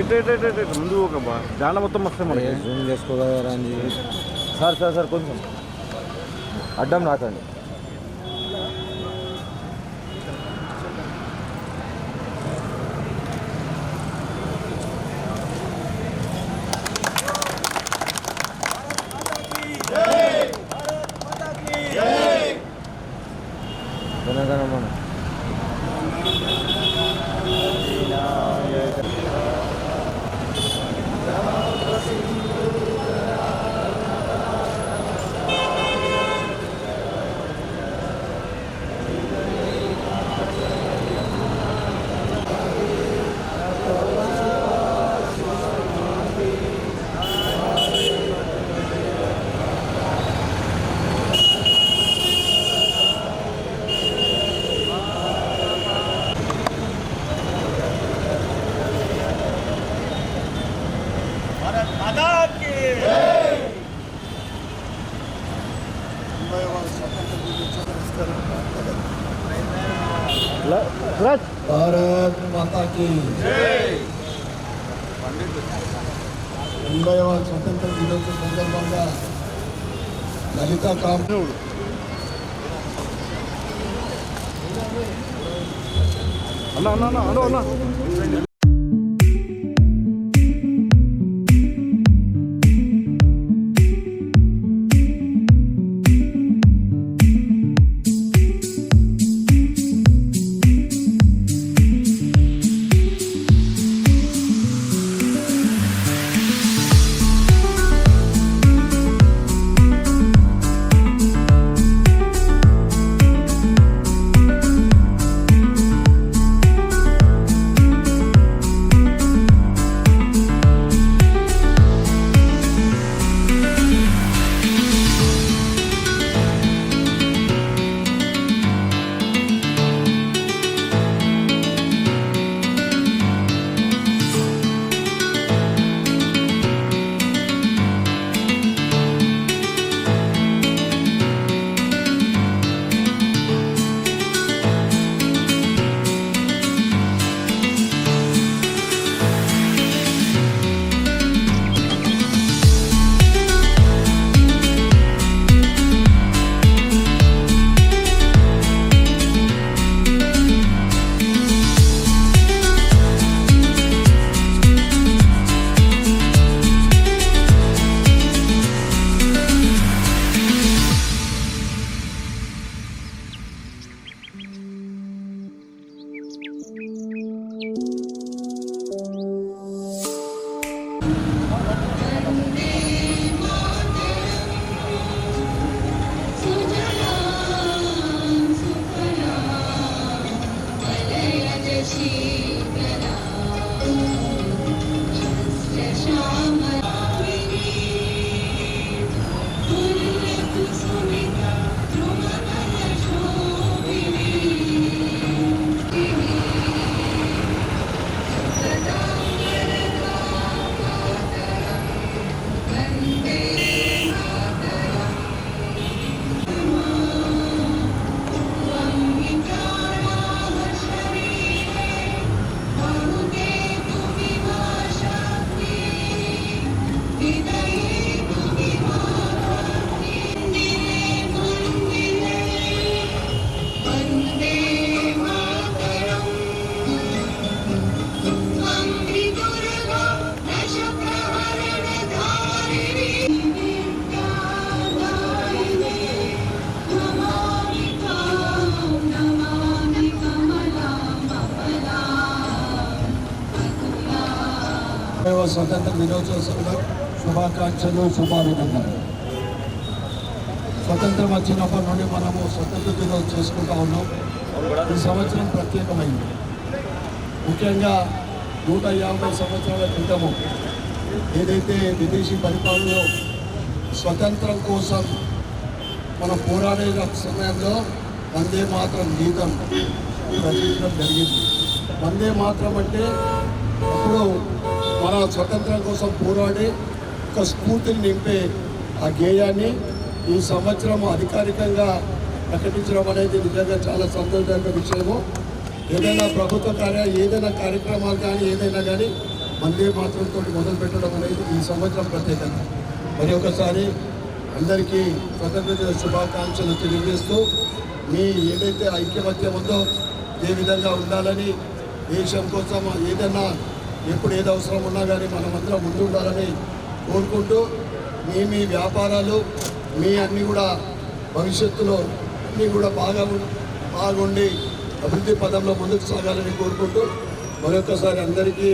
ముందు ఒక జాన మొత్తం వస్తాయి మనకి జూమ్ చేసుకోగలరా అని. సార్ సార్ సార్ కొంచెం అడ్డం రాకండి. మన भारत माता की जय. 80వ స్వతంత్ర దినోత్సవం సందర్భంగా లలిత కాంపౌండ్ అన్న స్వతంత్ర దినోత్సవ శుభాకాంక్షలు శుభాభినందనలు. స్వతంత్రం వచ్చినప్పటి నుండి మనము స్వతంత్ర దినోత్సవం చేసుకుంటా ఉన్నాం. ఈ సంవత్సరం ప్రత్యేకమైంది. ముఖ్యంగా 150 సంవత్సరాల క్రితము ఏదైతే విదేశీ పరిపాలనలో స్వతంత్రం కోసం మనం పోరాడే సమయంలో వందే మాత్రం గీతం రచించడం జరిగింది. వందే మాత్రం అంటే అప్పుడు మన స్వతంత్రం కోసం పోరాడి ఒక స్ఫూర్తిని నింపే ఆ గేయాన్ని ఈ సంవత్సరం అధికారికంగా ప్రకటించడం అనేది నిజంగా చాలా సంతోషకరమైన విషయము. ఏదైనా ప్రభుత్వ ఏదైనా కార్యక్రమాలు కానీ ఏదైనా కానీ వందే మాతరంతో మొదలు పెట్టడం అనేది ఈ సంవత్సరం ప్రత్యేకత. మరి ఒకసారి అందరికీ స్వతంత్ర దిన శుభాకాంక్షలు తెలియజేస్తూ మీ ఏదైతే ఐక్యమత్యం ఉందో ఏ విధంగా ఉండాలని, దేశం కోసం ఏదన్నా ఎప్పుడు ఏది అవసరం ఉన్నా కానీ మనమందరం ముందు ఉండాలని కోరుకుంటూ మీ వ్యాపారాలు మీ అన్నీ కూడా భవిష్యత్తులో అన్నీ కూడా బాగుండి అభివృద్ధి పదంలో ముందుకు సాగాలని కోరుకుంటూ మరొకసారి అందరికీ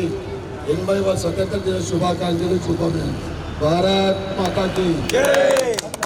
80వ స్వతంత్ర దిన శుభాకాంక్షలు. భారత్ మాతాకి జై.